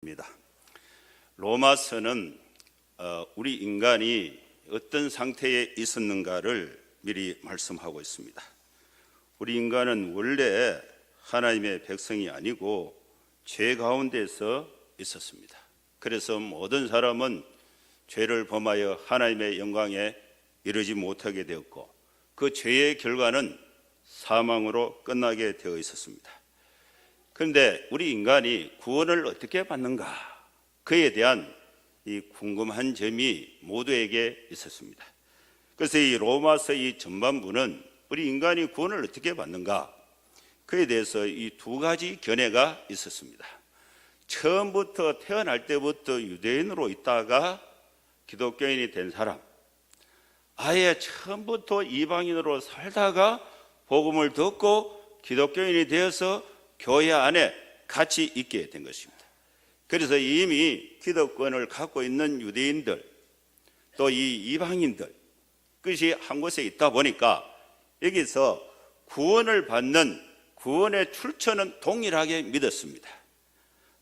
입니다. 로마서는 우리 인간이 어떤 상태에 있었는가를 미리 말씀하고 있습니다. 우리 인간은 원래 하나님의 백성이 아니고 죄 가운데서 있었습니다. 그래서 모든 사람은 죄를 범하여 하나님의 영광에 이르지 못하게 되었고, 그 죄의 결과는 사망으로 끝나게 되어 있었습니다. 그런데 우리 인간이 구원을 어떻게 받는가, 그에 대한 이 궁금한 점이 모두에게 있었습니다. 그래서 이 로마서 이 전반부는 우리 인간이 구원을 어떻게 받는가, 그에 대해서 이 두 가지 견해가 있었습니다. 처음부터 태어날 때부터 유대인으로 있다가 기독교인이 된 사람, 아예 처음부터 이방인으로 살다가 복음을 듣고 기독교인이 되어서 교회 안에 같이 있게 된 것입니다. 그래서 이미 기독권을 갖고 있는 유대인들, 또 이 이방인들, 그것이 한 곳에 있다 보니까 여기서 구원을 받는 구원의 출처는 동일하게 믿었습니다.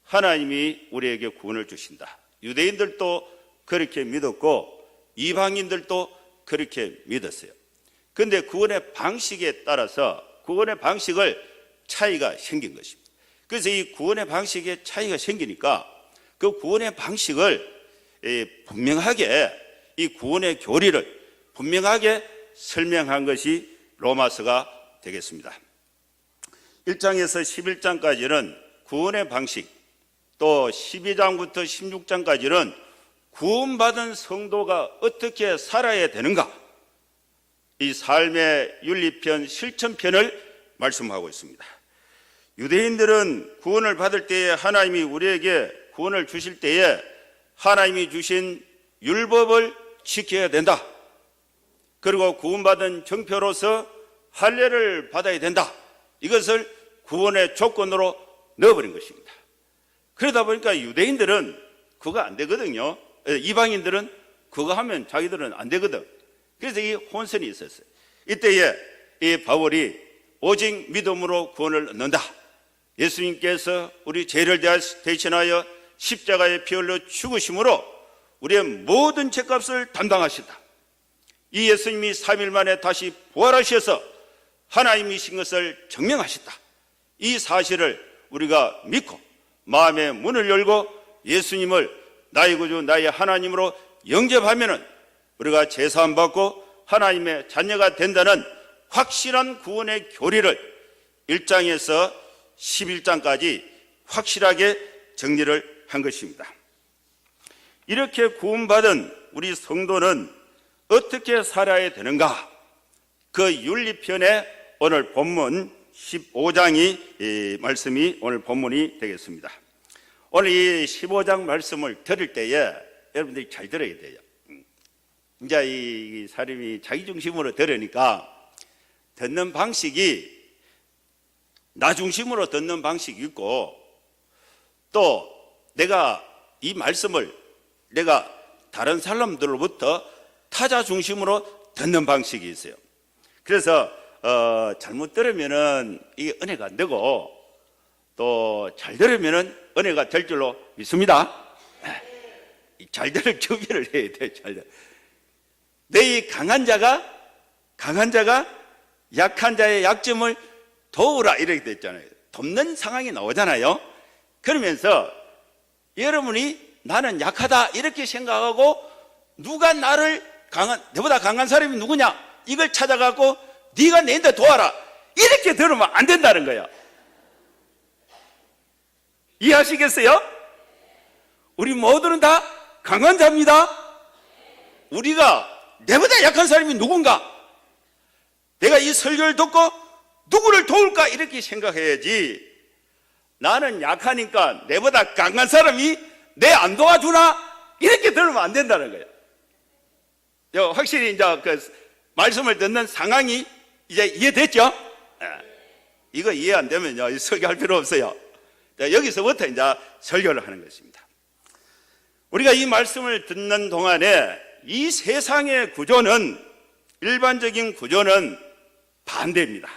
하나님이 우리에게 구원을 주신다. 유대인들도 그렇게 믿었고 이방인들도 그렇게 믿었어요. 그런데 구원의 방식에 따라서 구원의 방식을 차이가 생긴 것입니다. 그래서 이 구원의 방식에 차이가 생기니까 그 구원의 방식을 분명하게, 이 구원의 교리를 분명하게 설명한 것이 로마서가 되겠습니다. 1장에서 11장까지는 구원의 방식, 또 12장부터 16장까지는 구원받은 성도가 어떻게 살아야 되는가, 이 삶의 윤리편, 실천편을 말씀하고 있습니다. 유대인들은 구원을 받을 때에, 하나님이 우리에게 구원을 주실 때에 하나님이 주신 율법을 지켜야 된다. 그리고 구원받은 정표로서 할례를 받아야 된다. 이것을 구원의 조건으로 넣어버린 것입니다. 그러다 보니까 유대인들은 그거 안 되거든요. 이방인들은 그거 하면 자기들은 안 되거든. 그래서 이 혼선이 있었어요. 이때에 이 바울이 오직 믿음으로 구원을 얻는다. 예수님께서 우리 죄를 대신하여 십자가에 피 흘려 죽으심으로 우리의 모든 죄값을 담당하신다. 이 예수님이 3일 만에 다시 부활하셔서 하나님이신 것을 증명하셨다. 이 사실을 우리가 믿고 마음의 문을 열고 예수님을 나의 구주, 나의 하나님으로 영접하면은 우리가 제사함 받고 하나님의 자녀가 된다는 확실한 구원의 교리를 1장에서 11장까지 확실하게 정리를 한 것입니다. 이렇게 구원받은 우리 성도는 어떻게 살아야 되는가, 그 윤리편의 오늘 본문 15장이 말씀이 오늘 본문이 되겠습니다. 오늘 이 15장 말씀을 들을 때에 여러분들이 잘 들어야 돼요. 이제 이 사람이 자기 중심으로 들으니까 듣는 방식이 나 중심으로 듣는 방식이 있고, 또 내가 이 말씀을 내가 다른 사람들로부터 타자 중심으로 듣는 방식이 있어요. 그래서 잘못 들으면은 이게 은혜가 안 되고, 또 잘 들으면은 은혜가 될 줄로 믿습니다. 잘 들을 준비를 해야 돼. 잘 들. 내 이 강한 자가 약한 자의 약점을 도우라, 이렇게 됐잖아요. 돕는 상황이 나오잖아요. 그러면서 여러분이 나는 약하다 이렇게 생각하고, 누가 내보다 강한 사람이 누구냐, 이걸 찾아가고 네가 내한테 도와라, 이렇게 들으면 안 된다는 거야. 이해하시겠어요? 우리 모두는 다 강한 자입니다. 우리가 내보다 약한 사람이 누군가, 내가 이 설교를 듣고 누구를 도울까, 이렇게 생각해야지, 나는 약하니까 내보다 강한 사람이 내 안 도와주나, 이렇게 들으면 안 된다는 거예요. 확실히 이제 그 말씀을 듣는 상황이 이제 이해됐죠? 이거 이해 안 되면요, 설교할 필요 없어요. 여기서부터 이제 설교를 하는 것입니다. 우리가 이 말씀을 듣는 동안에 이 세상의 구조는, 일반적인 구조는 반대입니다.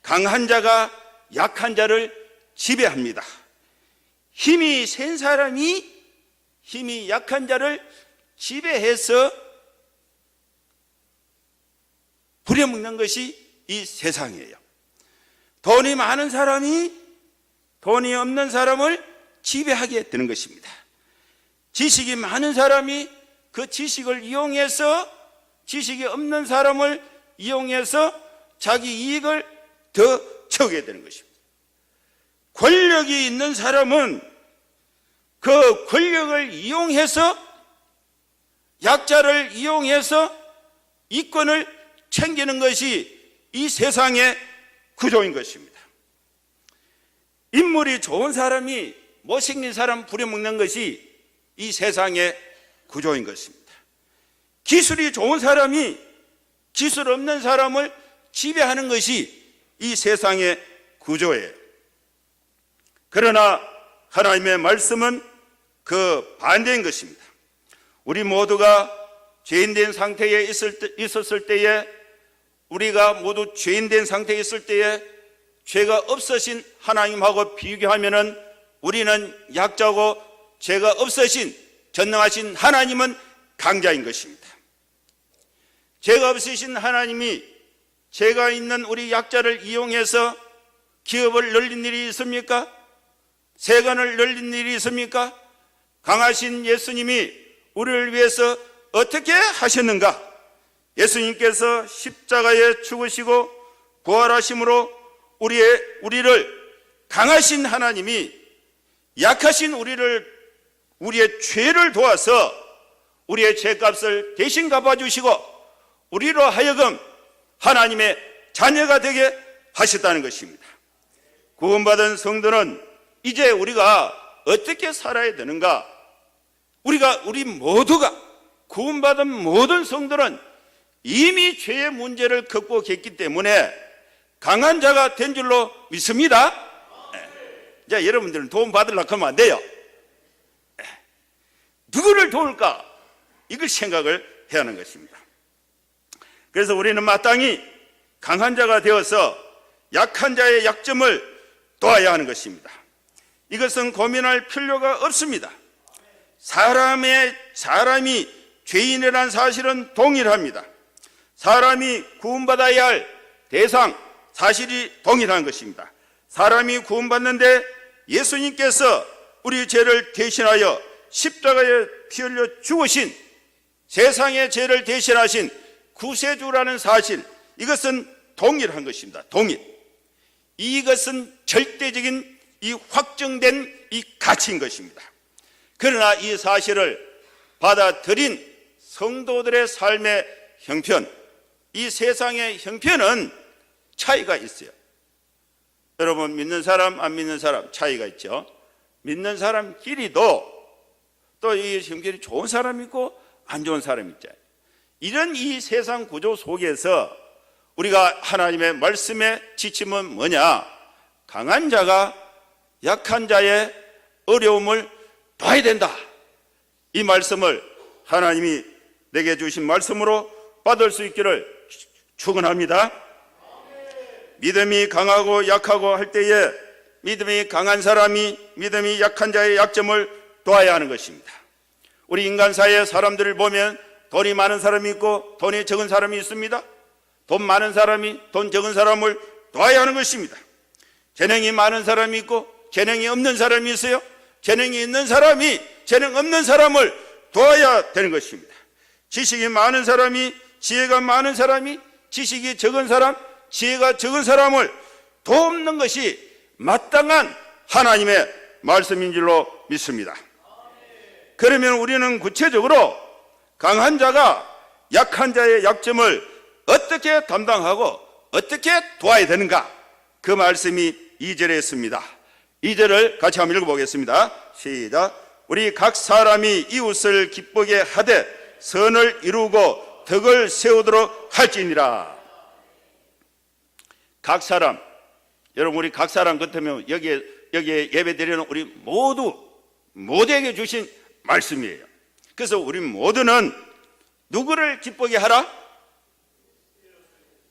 강한 자가 약한 자를 지배합니다. 힘이 센 사람이 힘이 약한 자를 지배해서 부려먹는 것이 이 세상이에요. 돈이 많은 사람이 돈이 없는 사람을 지배하게 되는 것입니다. 지식이 많은 사람이 그 지식을 이용해서 지식이 없는 사람을 이용해서 자기 이익을 더 채우게 되는 것입니다. 권력이 있는 사람은 그 권력을 이용해서 약자를 이용해서 이권을 챙기는 것이 이 세상의 구조인 것입니다. 인물이 좋은 사람이 못생긴 사람 부려먹는 것이 이 세상의 구조인 것입니다. 기술이 좋은 사람이 기술 없는 사람을 지배하는 것이 이 세상의 구조예요. 그러나 하나님의 말씀은 그 반대인 것입니다. 우리 모두가 죄인된 상태에 있었을 때에, 우리가 모두 죄인된 상태에 있을 때에 죄가 없으신 하나님하고 비교하면은 우리는 약자고, 죄가 없으신 전능하신 하나님은 강자인 것입니다. 죄가 없으신 하나님이 죄가 있는 우리 약자를 이용해서 기업을 늘린 일이 있습니까? 세간을 늘린 일이 있습니까? 강하신 예수님이 우리를 위해서 어떻게 하셨는가? 예수님께서 십자가에 죽으시고 부활하심으로 우리를 강하신 하나님이 약하신 우리의 죄를 도와서 우리의 죄값을 대신 갚아주시고 우리로 하여금 하나님의 자녀가 되게 하셨다는 것입니다. 구원받은 성도는 이제 우리가 어떻게 살아야 되는가? 우리 모두가, 구원받은 모든 성도는 이미 죄의 문제를 극복했기 때문에 강한 자가 된 줄로 믿습니다. 자, 여러분들은 도움 받으려고 하면 안 돼요. 누구를 도울까? 이걸 생각을 해야 하는 것입니다. 그래서 우리는 마땅히 강한 자가 되어서 약한 자의 약점을 도와야 하는 것입니다. 이것은 고민할 필요가 없습니다. 사람이 죄인이라는 사실은 동일합니다. 사람이 구원받아야 할 대상, 사실이 동일한 것입니다. 사람이 구원받는데 예수님께서 우리 죄를 대신하여 십자가에 피 흘려 죽으신, 세상의 죄를 대신하신 구세주라는 사실, 이것은 동일한 것입니다. 동일. 이것은 절대적인 이 확정된 이 가치인 것입니다. 그러나 이 사실을 받아들인 성도들의 삶의 형편, 이 세상의 형편은 차이가 있어요. 여러분, 믿는 사람, 안 믿는 사람 차이가 있죠. 믿는 사람끼리도 또 이 형편이 좋은 사람이 있고 안 좋은 사람이 있죠. 이런 이 세상 구조 속에서 우리가 하나님의 말씀의 지침은 뭐냐? 강한 자가 약한 자의 어려움을 도와야 된다. 이 말씀을 하나님이 내게 주신 말씀으로 받을 수 있기를 축원합니다. 믿음이 강하고 약하고 할 때에 믿음이 강한 사람이 믿음이 약한 자의 약점을 도와야 하는 것입니다. 우리 인간사회의 사람들을 보면 돈이 많은 사람이 있고 돈이 적은 사람이 있습니다. 돈 많은 사람이 돈 적은 사람을 도와야 하는 것입니다. 재능이 많은 사람이 있고 재능이 없는 사람이 있어요. 재능이 있는 사람이 재능 없는 사람을 도와야 되는 것입니다. 지식이 많은 사람이, 지혜가 많은 사람이, 지식이 적은 사람, 지혜가 적은 사람을 돕는 것이 마땅한 하나님의 말씀인 줄로 믿습니다. 그러면 우리는 구체적으로 강한 자가 약한 자의 약점을 어떻게 담당하고 어떻게 도와야 되는가? 그 말씀이 2절에 있습니다. 2절을 같이 한번 읽어보겠습니다. 시작. 우리 각 사람이 이웃을 기쁘게 하되 선을 이루고 덕을 세우도록 할지니라. 각 사람, 여러분, 우리 각 사람 같으면 여기에 예배드리는 우리 모두에게 주신 말씀이에요. 그래서 우리 모두는 누구를 기쁘게 하라?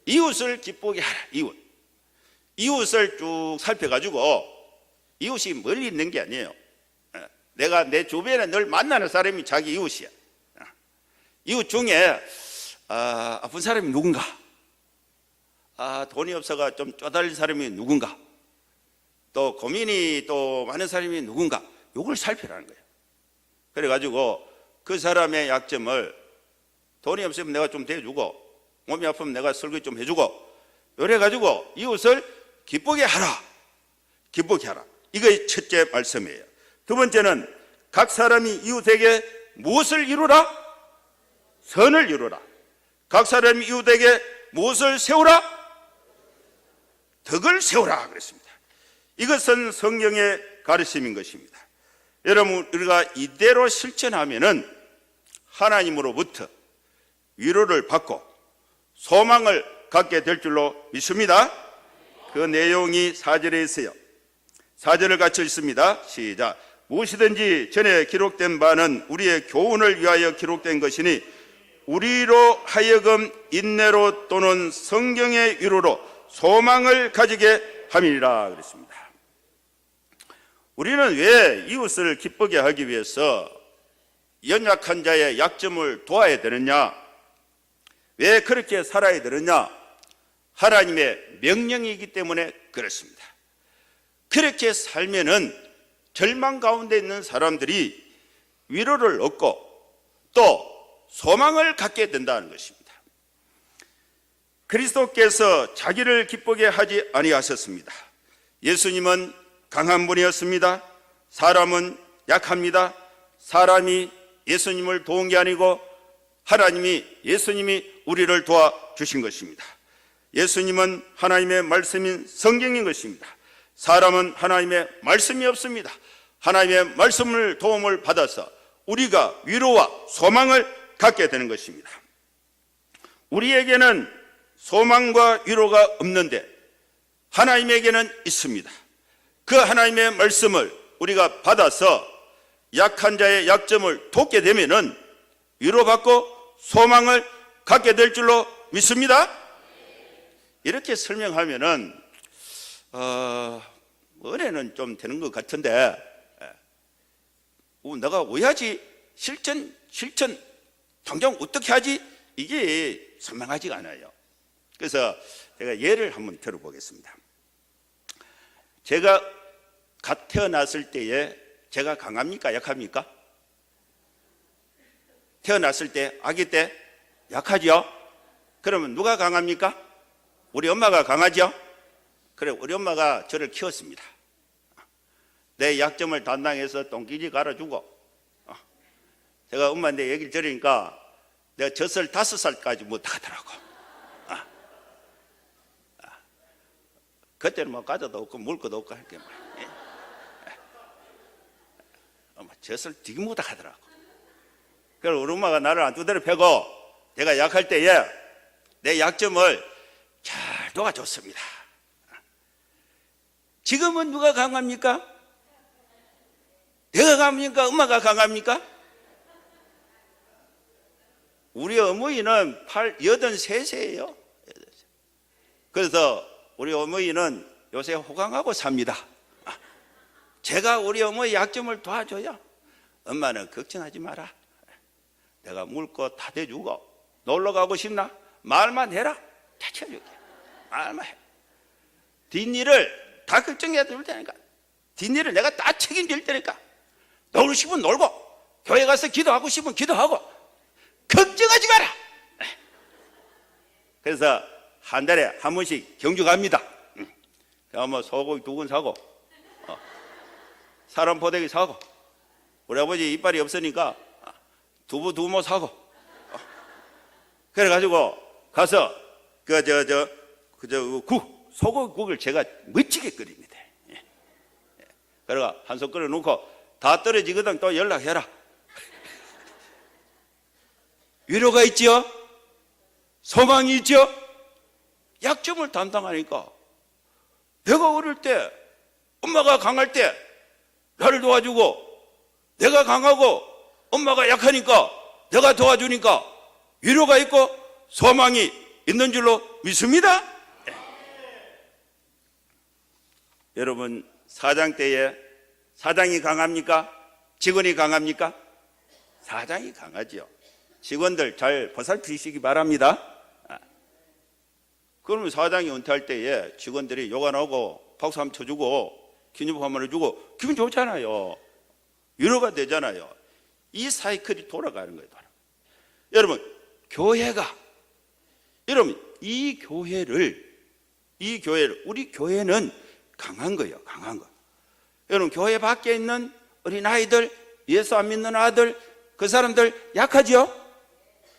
이웃을 기쁘게 하라. 이웃을 쭉 살펴가지고 이웃이 멀리 있는 게 아니에요. 내가 내 주변에 늘 만나는 사람이 자기 이웃이야. 이웃 중에 아픈 사람이 누군가, 돈이 없어가 좀 쪼달릴 사람이 누군가, 또 고민이 또 많은 사람이 누군가, 이걸 살피라는 거예요. 그래가지고 그 사람의 약점을, 돈이 없으면 내가 좀 대주고, 몸이 아프면 내가 설거지 좀 해주고, 이래가지고 이웃을 기쁘게 하라. 기쁘게 하라. 이게 첫째 말씀이에요. 두 번째는 각 사람이 이웃에게 무엇을 이루라? 선을 이루라. 각 사람이 이웃에게 무엇을 세우라? 덕을 세우라 그랬습니다. 이것은 성경의 가르침인 것입니다. 여러분, 우리가 이대로 실천하면은 하나님으로부터 위로를 받고 소망을 갖게 될 줄로 믿습니다. 그 내용이 4절에 있어요. 4절을 같이 읽습니다. 시작. 무엇이든지 전에 기록된 바는 우리의 교훈을 위하여 기록된 것이니 우리로 하여금 인내로 또는 성경의 위로로 소망을 가지게 함이니라 그랬습니다. 우리는 왜 이웃을 기쁘게 하기 위해서 연약한 자의 약점을 도와야 되느냐? 왜 그렇게 살아야 되느냐? 하나님의 명령이기 때문에 그렇습니다. 그렇게 살면은 절망 가운데 있는 사람들이 위로를 얻고 또 소망을 갖게 된다는 것입니다. 그리스도께서 자기를 기쁘게 하지 아니하셨습니다. 예수님은 강한 분이었습니다. 사람은 약합니다. 사람이 예수님을 도운 게 아니고 예수님이 우리를 도와주신 것입니다. 예수님은 하나님의 말씀인 성경인 것입니다. 사람은 하나님의 말씀이 없습니다. 하나님의 말씀을 도움을 받아서 우리가 위로와 소망을 갖게 되는 것입니다. 우리에게는 소망과 위로가 없는데 하나님에게는 있습니다. 그 하나님의 말씀을 우리가 받아서 약한 자의 약점을 돕게 되면은 위로받고 소망을 갖게 될 줄로 믿습니다. 이렇게 설명하면은 은혜는 좀 되는 것 같은데 내가 왜 하지? 실천 당장 어떻게 하지? 이게 선명하지가 않아요. 그래서 제가 예를 한번 들어보겠습니다. 제가 갓 태어났을 때에 제가 강합니까? 약합니까? 태어났을 때, 아기 때 약하죠? 그러면 누가 강합니까? 우리 엄마가 강하죠? 그래, 우리 엄마가 저를 키웠습니다. 내 약점을 담당해서 똥기지 갈아주고, 제가 엄마한테 얘기를 들으니까 내가 젖을 5살까지 못하더라고. 그때는 뭐 과자도 없고 먹을 것도 없고 할게 말이야. 엄마 젖을 되게 못하더라고. 그래서 우리 엄마가 나를 안 두드려 패고 내가 약할 때에 내 약점을 잘 도와줬습니다. 지금은 누가 강합니까? 내가 강합니까? 엄마가 강합니까? 우리 어머니는 83세예요. 그래서 우리 어머니는 요새 호강하고 삽니다. 제가 우리 어머니 약점을 도와줘요. 엄마는 걱정하지 마라. 내가 물 거 다 대주고 놀러 가고 싶나? 말만 해라. 다 채워줄게. 말만 해. 뒷일을 다 걱정해 줄 테니까. 뒷일을 내가 다 책임질 테니까. 놀고 싶으면 놀고 교회 가서 기도하고 싶으면 기도하고 걱정하지 마라. 그래서 한 달에 한 번씩 경주 갑니다. 뭐 소고기 2근 사고 사람 포대기 사고 우리 아버지 이빨이 없으니까 두부 2모 사고 그래가지고 가서 소고기국을 제가 멋지게 끓입니다. 그래가 한 솥 끓여 놓고 다 떨어지거든 또 연락해라. 위로가 있죠? 소망이 있죠? 약점을 담당하니까 내가 어릴 때 엄마가 강할 때 나를 도와주고 내가 강하고 엄마가 약하니까 내가 도와주니까 위로가 있고 소망이 있는 줄로 믿습니다. 네. 여러분 사장 때에 사장이 강합니까? 직원이 강합니까? 사장이 강하죠. 직원들 잘 보살피시기 바랍니다. 그러면 사장이 은퇴할 때에 직원들이 욕 안 하고 박수 한번 쳐주고 기념품 한번 해주고 기분 좋잖아요. 위로가 되잖아요. 이 사이클이 돌아가는 거예요. 여러분, 교회가, 여러분, 이 교회를 우리 교회는 강한 거예요. 강한 거. 여러분, 교회 밖에 있는 어린아이들, 예수 안 믿는 아들, 그 사람들 약하죠?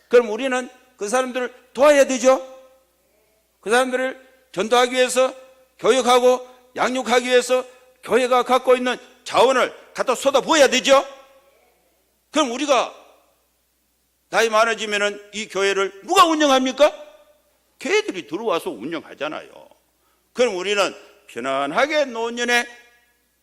그럼 우리는 그 사람들을 도와야 되죠? 그 사람들을 전도하기 위해서, 교육하고 양육하기 위해서 교회가 갖고 있는 자원을 갖다 쏟아부어야 되죠? 그럼 우리가 나이 많아지면은 이 교회를 누가 운영합니까? 교회들이 들어와서 운영하잖아요. 그럼 우리는 편안하게 노년에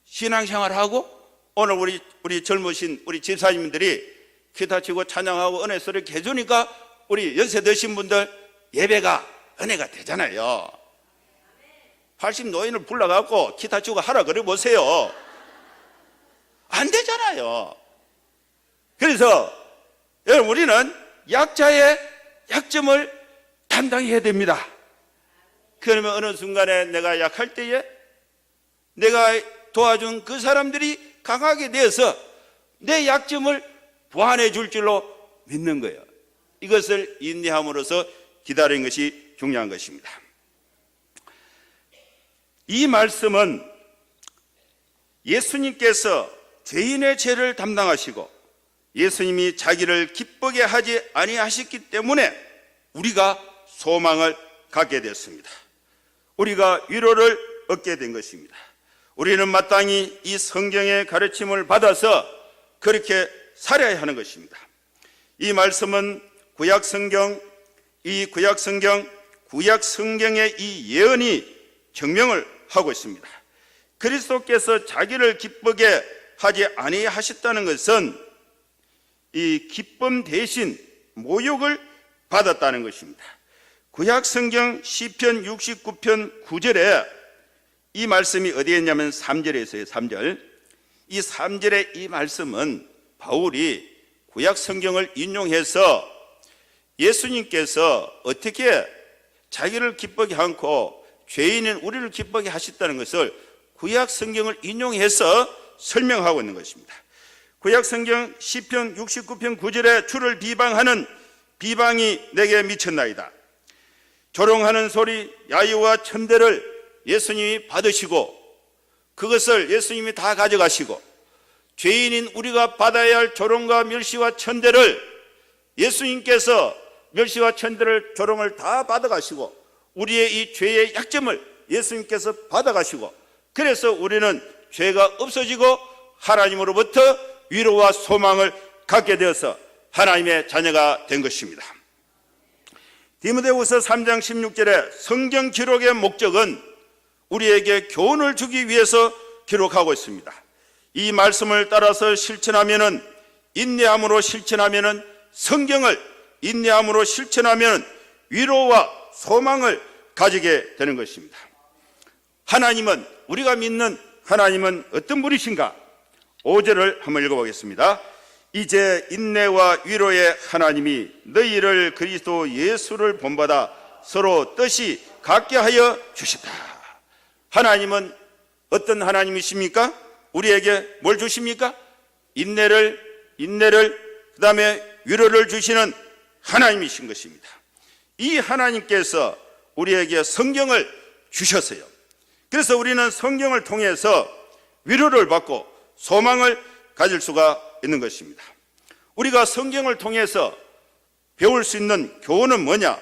신앙생활하고 오늘 우리 젊으신 우리 집사님들이 기타 치고 찬양하고 은혜 소리를 해주니까 우리 연세 드신 분들 예배가 은혜가 되잖아요. 80 노인을 불러갖고 기타 치고 하라 그래 보세요. 안 되잖아요. 그래서 여러분, 우리는 약자의 약점을 담당해야 됩니다. 그러면 어느 순간에 내가 약할 때에 내가 도와준 그 사람들이 강하게 되어서 내 약점을 보완해 줄 줄로 믿는 거예요. 이것을 인내함으로써 기다리는 것이 중요한 것입니다. 이 말씀은 예수님께서 죄인의 죄를 담당하시고 예수님이 자기를 기쁘게 하지 아니하셨기 때문에 우리가 소망을 갖게 됐습니다. 우리가 위로를 얻게 된 것입니다. 우리는 마땅히 이 성경의 가르침을 받아서 그렇게 살아야 하는 것입니다. 이 말씀은 구약 성경의 이 예언이 증명을 하고 있습니다. 그리스도께서 자기를 기쁘게 하지 아니하셨다는 것은 이 기쁨 대신 모욕을 받았다는 것입니다. 구약 성경 시편 69편 9절에 이 말씀이 어디에 있냐면 3절에 있어요. 3절. 이 3절의 이 말씀은 바울이 구약 성경을 인용해서 예수님께서 어떻게 자기를 기쁘게 않고 죄인인 우리를 기쁘게 하셨다는 것을 구약 성경을 인용해서 설명하고 있는 것입니다. 구약 성경 시편 69편 9절에 주를 비방하는 비방이 내게 미쳤나이다. 조롱하는 소리, 야유와 천대를 예수님이 받으시고 그것을 예수님이 다 가져가시고 죄인인 우리가 받아야 할 조롱과 멸시와 천대를 예수님께서 멸시와 천대를 조롱을 다 받아가시고 우리의 이 죄의 약점을 예수님께서 받아가시고 그래서 우리는 죄가 없어지고 하나님으로부터 위로와 소망을 갖게 되어서 하나님의 자녀가 된 것입니다. 디모데후서 3장 16절에 성경 기록의 목적은 우리에게 교훈을 주기 위해서 기록하고 있습니다. 이 말씀을 따라서 실천하면은 인내함으로 실천하면은 성경을 인내함으로 실천하면 위로와 소망을 가지게 되는 것입니다. 하나님은 우리가 믿는 하나님은 어떤 분이신가? 5절을 한번 읽어보겠습니다. 이제 인내와 위로의 하나님이 너희를 그리스도 예수를 본받아 서로 뜻이 같게 하여 주시다. 하나님은 어떤 하나님이십니까? 우리에게 뭘 주십니까? 인내를 그 다음에 위로를 주시는 하나님이신 것입니다. 이 하나님께서 우리에게 성경을 주셨어요. 그래서 우리는 성경을 통해서 위로를 받고 소망을 가질 수가 있는 것입니다. 우리가 성경을 통해서 배울 수 있는 교훈은 뭐냐?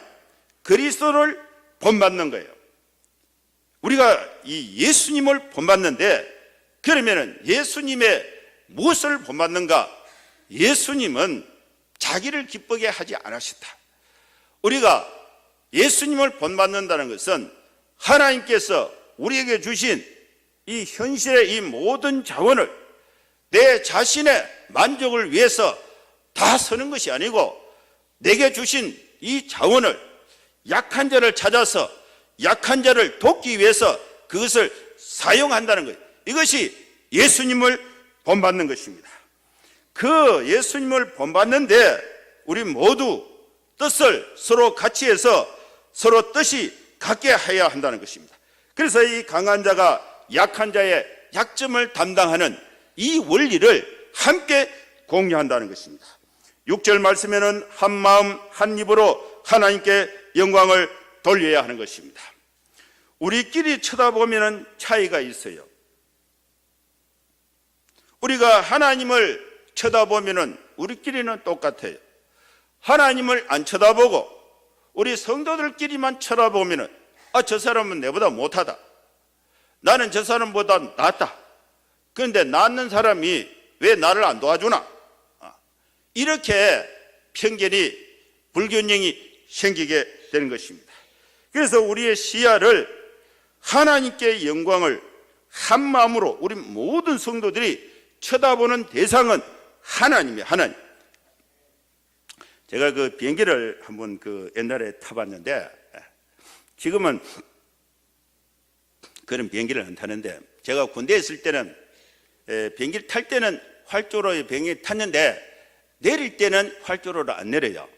그리스도를 본받는 거예요. 우리가 이 예수님을 본받는데 그러면 예수님의 무엇을 본받는가? 예수님은 자기를 기쁘게 하지 않으셨다. 우리가 예수님을 본받는다는 것은 하나님께서 우리에게 주신 이 현실의 이 모든 자원을 내 자신의 만족을 위해서 다 쓰는 것이 아니고 내게 주신 이 자원을 약한 자를 찾아서 약한 자를 돕기 위해서 그것을 사용한다는 것, 이것이 예수님을 본받는 것입니다. 그 예수님을 본받는데 우리 모두 뜻을 서로 같이 해서 서로 뜻이 같게 해야 한다는 것입니다. 그래서 이 강한 자가 약한 자의 약점을 담당하는 이 원리를 함께 공유한다는 것입니다. 6절 말씀에는 한 마음 한 입으로 하나님께 영광을 돌려야 하는 것입니다. 우리끼리 쳐다보면 차이가 있어요. 우리가 하나님을 쳐다보면 우리끼리는 똑같아요. 하나님을 안 쳐다보고 우리 성도들끼리만 쳐다보면 저 사람은 내보다 못하다, 나는 저 사람보다 낫다, 그런데 낫는 사람이 왜 나를 안 도와주나, 이렇게 편견이, 불균형이 생기게 되는 것입니다. 그래서 우리의 시야를 하나님께 영광을 한 마음으로 우리 모든 성도들이 쳐다보는 대상은 하나님이에요. 하나님. 제가 그 비행기를 한번 옛날에 타봤는데, 지금은 그런 비행기를 안 타는데, 제가 군대에 있을 때는 비행기를 탈 때는 활주로 비행기 탔는데 내릴 때는 활주로를 안 내려요.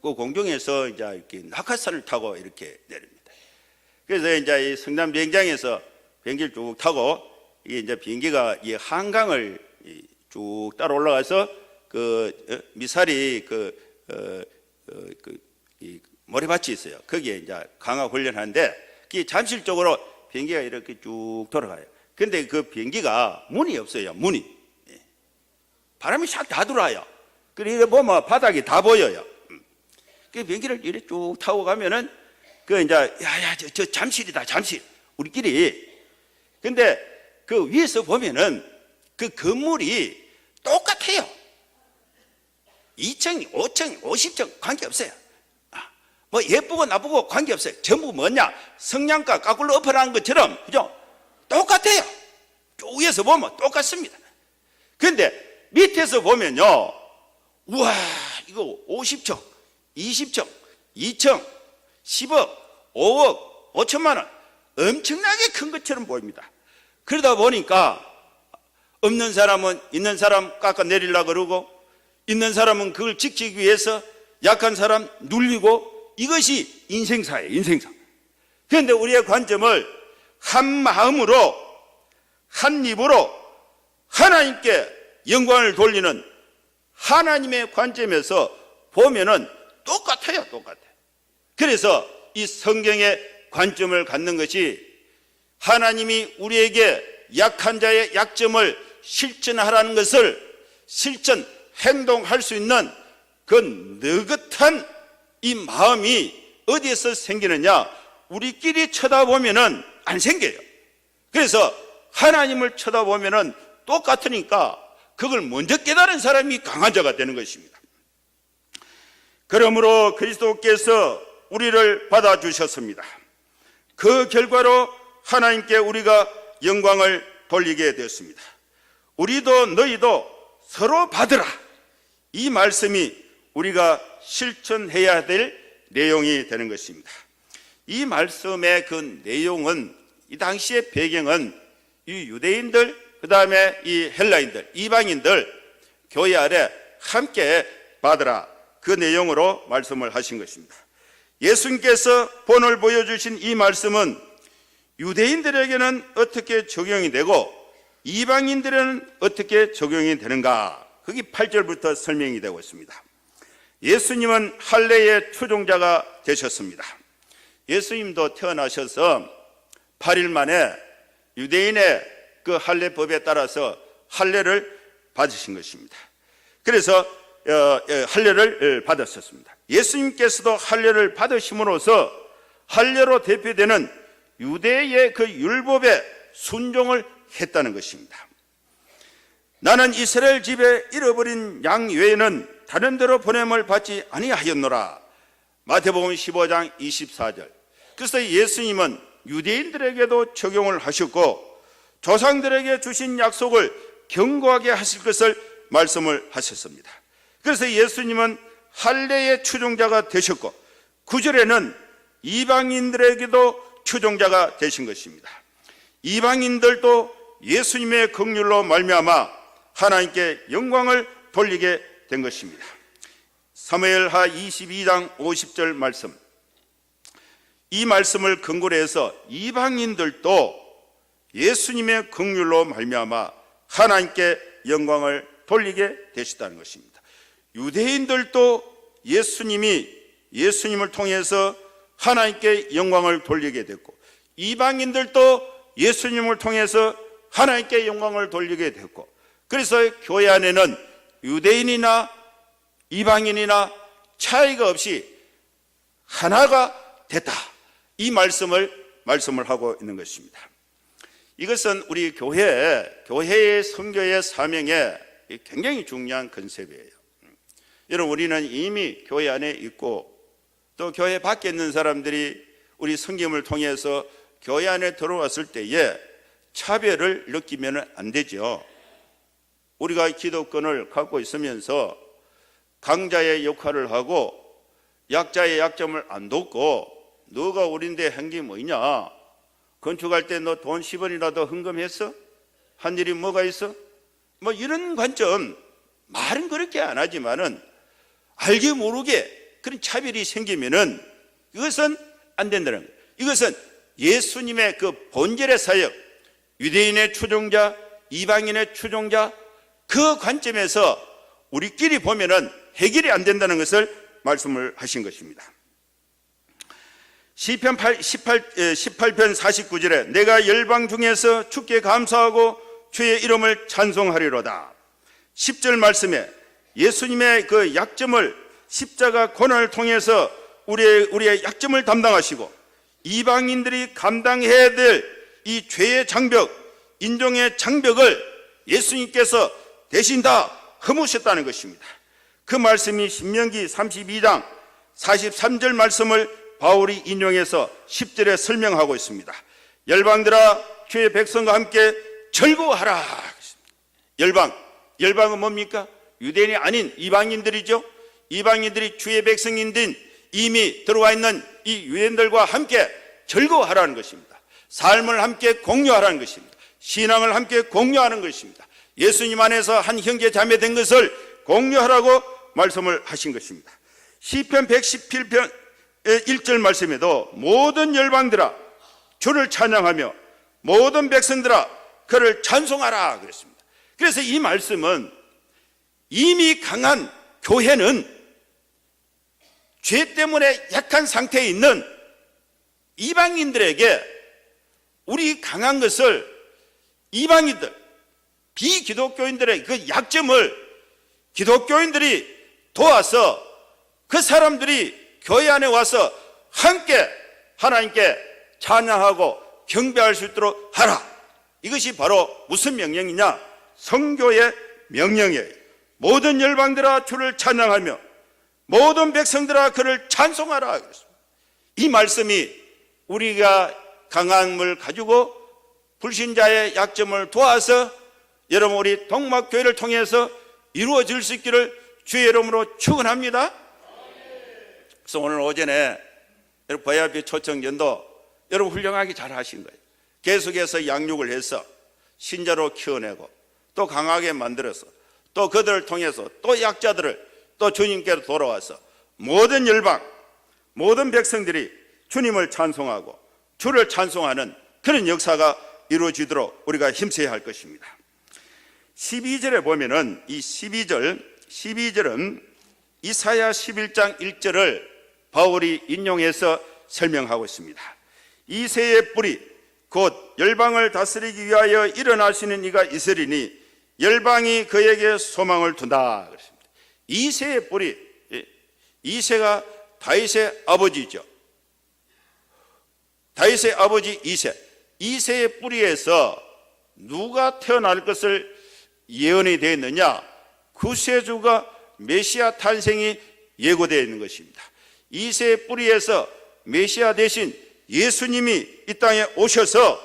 그 공중에서 이제 이렇게 낙하산을 타고 이렇게 내립니다. 그래서 이제 이 성남 비행장에서 비행기를 쭉 타고 이게 이제 비행기가 이 한강을 쭉 따라 올라가서 미사리 이 모래밭이 있어요. 거기에 이제 강화 훈련하는데 그 잠실 쪽으로 비행기가 이렇게 쭉 돌아가요. 근데 그 비행기가 문이 없어요. 문이. 바람이 샥 다 들어와요. 그리고 보면 바닥이 다 보여요. 그 비행기를 이렇게 쭉 타고 가면은 이제 저 잠실이다, 잠실. 우리끼리. 근데 그 위에서 보면은 그 건물이 똑같아요. 2층, 5층, 50층 관계없어요. 뭐 예쁘고 나쁘고 관계없어요. 전부 뭐냐? 성냥가 까꿀로 엎어놓은 것처럼, 그죠? 똑같아요. 쭉 위에서 보면 똑같습니다. 그런데 밑에서 보면요, 우와, 이거 50층, 20층, 2층, 10억, 5억, 5천만 원, 엄청나게 큰 것처럼 보입니다. 그러다 보니까 없는 사람은 있는 사람 깎아내리려고 그러고, 있는 사람은 그걸 지키기 위해서 약한 사람 눌리고, 이것이 인생사예요, 인생사. 그런데 우리의 관점을 한 마음으로, 한 입으로 하나님께 영광을 돌리는 하나님의 관점에서 보면은 똑같아요, 똑같아요. 그래서 이 성경의 관점을 갖는 것이 하나님이 우리에게 약한 자의 약점을 실천하라는 것을 실천, 행동할 수 있는 그 느긋한 이 마음이 어디에서 생기느냐? 우리끼리 쳐다보면은 안 생겨요. 그래서 하나님을 쳐다보면은 똑같으니까 그걸 먼저 깨달은 사람이 강한 자가 되는 것입니다. 그러므로 그리스도께서 우리를 받아주셨습니다. 그 결과로 하나님께 우리가 영광을 돌리게 되었습니다. 우리도 너희도 서로 받으라. 이 말씀이 우리가 실천해야 될 내용이 되는 것입니다. 이 말씀의 그 내용은, 이 당시의 배경은 이 유대인들, 그 다음에 이 헬라인들, 이방인들 교회 아래 함께 받으라, 그 내용으로 말씀을 하신 것입니다. 예수님께서 본을 보여주신 이 말씀은 유대인들에게는 어떻게 적용이 되고 이방인들에는 어떻게 적용이 되는가, 그게 8절부터 설명이 되고 있습니다. 예수님은 할례의 추종자가 되셨습니다. 예수님도 태어나셔서 8일 만에 유대인의 그 할례법에 따라서 할례를 받으신 것입니다. 그래서 할례를 받았었습니다. 예수님께서도 할례를 받으심으로써 할례로 대표되는 유대의 그 율법에 순종을 했다는 것입니다. 나는 이스라엘 집에 잃어버린 양 외에는 다른 데로 보냄을 받지 아니하였노라. 마태복음 15장 24절. 그래서 예수님은 유대인들에게도 적용을 하셨고 조상들에게 주신 약속을 견고하게 하실 것을 말씀을 하셨습니다. 그래서 예수님은 할례의 추종자가 되셨고 9절에는 이방인들에게도 추종자가 되신 것입니다. 이방인들도 예수님의 긍휼로 말미암아 하나님께 영광을 돌리게 된 것입니다. 사무엘하 22장 50절 말씀, 이 말씀을 근거로 해서 이방인들도 예수님의 긍휼로 말미암아 하나님께 영광을 돌리게 되셨다는 것입니다. 유대인들도 예수님을 통해서 하나님께 영광을 돌리게 됐고, 이방인들도 예수님을 통해서 하나님께 영광을 돌리게 됐고, 그래서 교회 안에는 유대인이나 이방인이나 차이가 없이 하나가 됐다, 이 말씀을 하고 있는 것입니다. 이것은 우리 교회의 선교의 사명에 굉장히 중요한 컨셉이에요. 여러분, 우리는 이미 교회 안에 있고 또 교회 밖에 있는 사람들이 우리 선교를 통해서 교회 안에 들어왔을 때에 차별을 느끼면 안 되죠. 우리가 기독권을 갖고 있으면서 강자의 역할을 하고 약자의 약점을 안 돕고, 너가 우린데 한 게 뭐냐, 건축할 때 너 돈 10원이라도 헌금했어? 한 일이 뭐가 있어? 뭐 이런 관점, 말은 그렇게 안 하지만은 알게 모르게 그런 차별이 생기면은 이것은 안 된다는 거예요. 이것은 예수님의 그 본질의 사역, 유대인의 추종자, 이방인의 추종자, 그 관점에서 우리끼리 보면은 해결이 안 된다는 것을 말씀을 하신 것입니다. 시편 18편 49절에 내가 열방 중에서 주께 감사하고 주의 이름을 찬송하리로다. 10절 말씀에 예수님의 그 약점을, 십자가 고난을 통해서 우리의 약점을 담당하시고 이방인들이 감당해야 될 이 죄의 장벽, 인종의 장벽을 예수님께서 대신 다 허무셨다는 것입니다. 그 말씀이 신명기 32장 43절 말씀을 바울이 인용해서 10절에 설명하고 있습니다. 열방들아 주의 백성과 함께 즐거워하라. 열방은 뭡니까? 유대인이 아닌 이방인들이죠. 이방인들이 주의 백성인들 이미 들어와 있는 이 유대인들과 함께 즐거워하라는 것입니다. 삶을 함께 공유하라는 것입니다. 신앙을 함께 공유하는 것입니다. 예수님 안에서 한 형제 자매 된 것을 공유하라고 말씀을 하신 것입니다. 시편 117편 1절 말씀에도 모든 열방들아 주를 찬양하며 모든 백성들아 그를 찬송하라 그랬습니다. 그래서 이 말씀은 이미 강한 교회는 죄 때문에 약한 상태에 있는 이방인들에게 우리 강한 것을 이방인들, 비기독교인들의 그 약점을 기독교인들이 도와서 그 사람들이 교회 안에 와서 함께 하나님께 찬양하고 경배할 수 있도록 하라. 이것이 바로 무슨 명령이냐? 성교의 명령이에요. 모든 열방들아 주를 찬양하며 모든 백성들아 그를 찬송하라. 이 말씀이 우리가 강함을 가지고 불신자의 약점을 도와서 여러분 우리 동막교회를 통해서 이루어질 수 있기를 주의 이름으로 축원합니다. 그래서 오늘 오전에 여러분 VIP 초청전도 여러분 훌륭하게 잘 하신 거예요. 계속해서 양육을 해서 신자로 키워내고 또 강하게 만들어서 또 그들을 통해서 또 약자들을 또 주님께로 돌아와서 모든 열방, 모든 백성들이 주님을 찬송하고 주를 찬송하는 그런 역사가 이루어지도록 우리가 힘써야 할 것입니다. 12절에 보면은 이 12절은 이사야 11장 1절을 바울이 인용해서 설명하고 있습니다. 이새의 뿌리 곧 열방을 다스리기 위하여 일어나시는 이가 있으리니 열방이 그에게 소망을 둔다 그랬습니다. 이새의 뿌리, 이새가 다윗의 아버지죠. 다윗의 아버지 이새의 뿌리에서 누가 태어날 것을 예언이 되어 있느냐? 구세주가 메시아 탄생이 예고되어 있는 것입니다. 이새의 뿌리에서 메시아 대신 예수님이 이 땅에 오셔서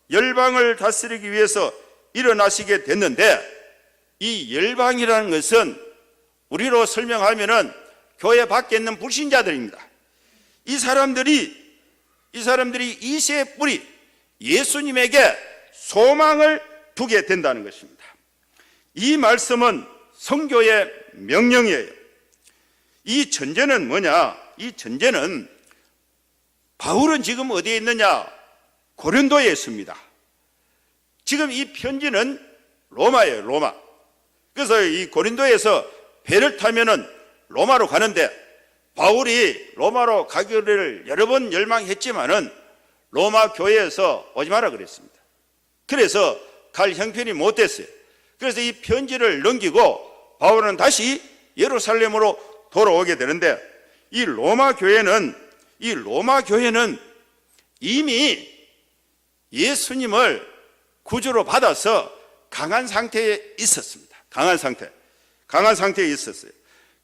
열방을 다스리기 위해서 일어나시게 됐는데, 이 열방이라는 것은 우리로 설명하면은 교회 밖에 있는 불신자들입니다. 이 사람들이 이새의 뿌리 예수님에게 소망을 두게 된다는 것입니다. 이 말씀은 성교의 명령이에요. 이 전제는 뭐냐? 이 전제는 바울은 지금 어디에 있느냐? 고린도에 있습니다. 지금 이 편지는 로마예요, 로마. 그래서 이 고린도에서 배를 타면은 로마로 가는데 바울이 로마로 가기를 여러 번 열망했지만은 로마 교회에서 오지 마라 그랬습니다. 그래서 갈 형편이 못 됐어요. 그래서 이 편지를 넘기고 바울은 다시 예루살렘으로 돌아오게 되는데 이 로마 교회는 이미 예수님을 구주로 받아서 강한 상태에 있었습니다. 강한 상태에 있었어요.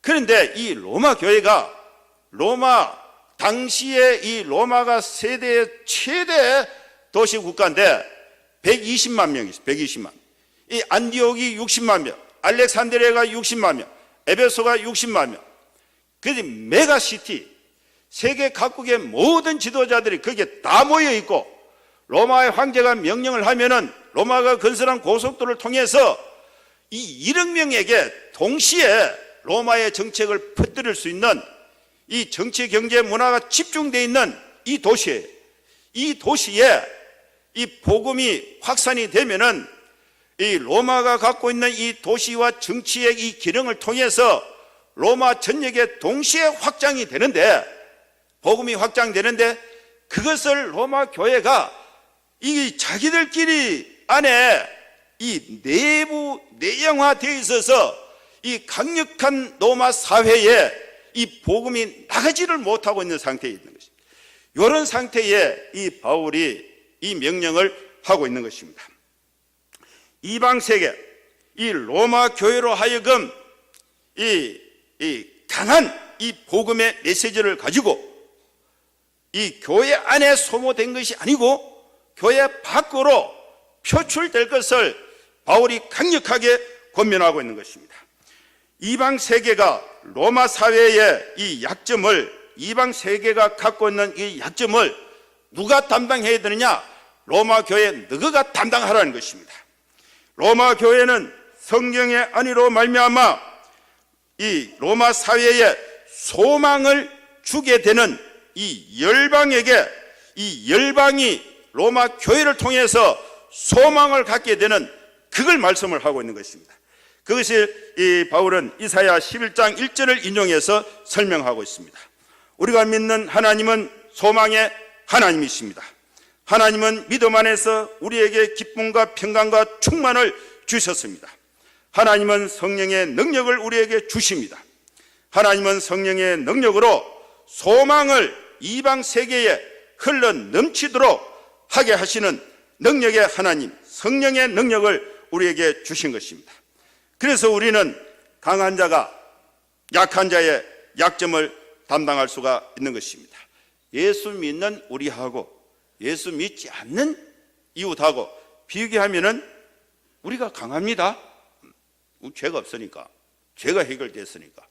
그런데 이 로마 교회가 당시에 이 로마가 세계 최대 도시 국가인데 120만 명이 있어요. 120만. 이 안디옥이 60만 명, 알렉산드리아가 60만 명, 에베소가 60만 명. 그래서 메가시티, 세계 각국의 모든 지도자들이 거기에 다 모여 있고 로마의 황제가 명령을 하면은 로마가 건설한 고속도로를 통해서 이 1억 명에게 동시에 로마의 정책을 퍼뜨릴 수 있는 이 정치, 경제, 문화가 집중되어 있는 이 도시에 이 복음이 확산이 되면은 이 로마가 갖고 있는 이 도시와 정치의 이 기능을 통해서 로마 전역에 동시에 확장이 되는데, 복음이 확장되는데 그것을 로마 교회가 이 자기들끼리 안에 이 내부 내형화되어 있어서 이 강력한 로마 사회에 이 복음이 나가지를 못하고 있는 상태에 있는 것입니다. 이런 상태에 이 바울이 이 명령을 하고 있는 것입니다. 이방 세계, 이 로마 교회로 하여금 이 강한 이 복음의 메시지를 가지고 이 교회 안에 소모된 것이 아니고 교회 밖으로 표출될 것을 바울이 강력하게 권면하고 있는 것입니다. 이방 세계가 로마 사회의 이 약점을, 이방 세계가 갖고 있는 이 약점을 누가 담당해야 되느냐? 로마 교회 너희가 담당하라는 것입니다. 로마 교회는 성경의 안위로 말미암아 이 로마 사회에 소망을 주게 되는 이 열방에게, 이 열방이 로마 교회를 통해서 소망을 갖게 되는 그걸 말씀을 하고 있는 것입니다. 그것이 이 바울은 이사야 11장 1절을 인용해서 설명하고 있습니다. 우리가 믿는 하나님은 소망의 하나님이십니다. 하나님은 믿음 안에서 우리에게 기쁨과 평강과 충만을 주셨습니다. 하나님은 성령의 능력을 우리에게 주십니다. 하나님은 성령의 능력으로 소망을 이방 세계에 흘러 넘치도록 하게 하시는 능력의 하나님, 성령의 능력을 우리에게 주신 것입니다. 그래서 우리는 강한 자가 약한 자의 약점을 담당할 수가 있는 것입니다. 예수 믿는 우리하고 예수 믿지 않는 이웃하고 비교하면은 우리가 강합니다. 죄가 없으니까, 죄가 해결됐으니까.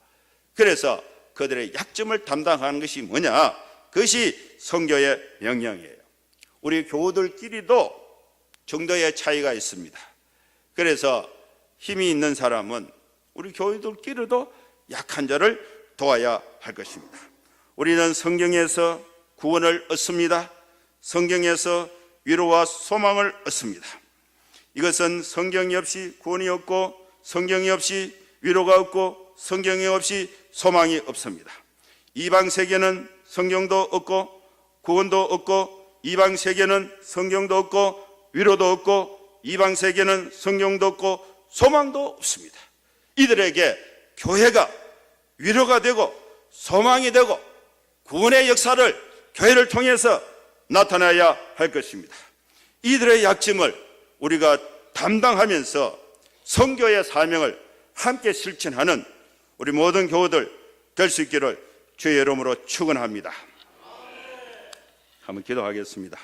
그래서 그들의 약점을 담당하는 것이 뭐냐? 그것이 성교의 명령이에요. 우리 교우들끼리도 정도의 차이가 있습니다. 그래서 힘이 있는 사람은 우리 교우들끼리도 약한 자를 도와야 할 것입니다. 우리는 성경에서 구원을 얻습니다. 성경에서 위로와 소망을 얻습니다. 이것은 성경이 없이 구원이 없고 성경이 없이 위로가 없고 성경이 없이 소망이 없습니다. 이방 세계는 성경도 없고 구원도 없고, 이방 세계는 성경도 없고 위로도 없고, 이방 세계는 성경도 없고 소망도 없습니다. 이들에게 교회가 위로가 되고 소망이 되고 구원의 역사를 교회를 통해서 나타나야 할 것입니다. 이들의 약점을 우리가 담당하면서 선교의 사명을 함께 실천하는 우리 모든 교우들 될 수 있기를 주의 이름으로 축원합니다. 한번 기도하겠습니다.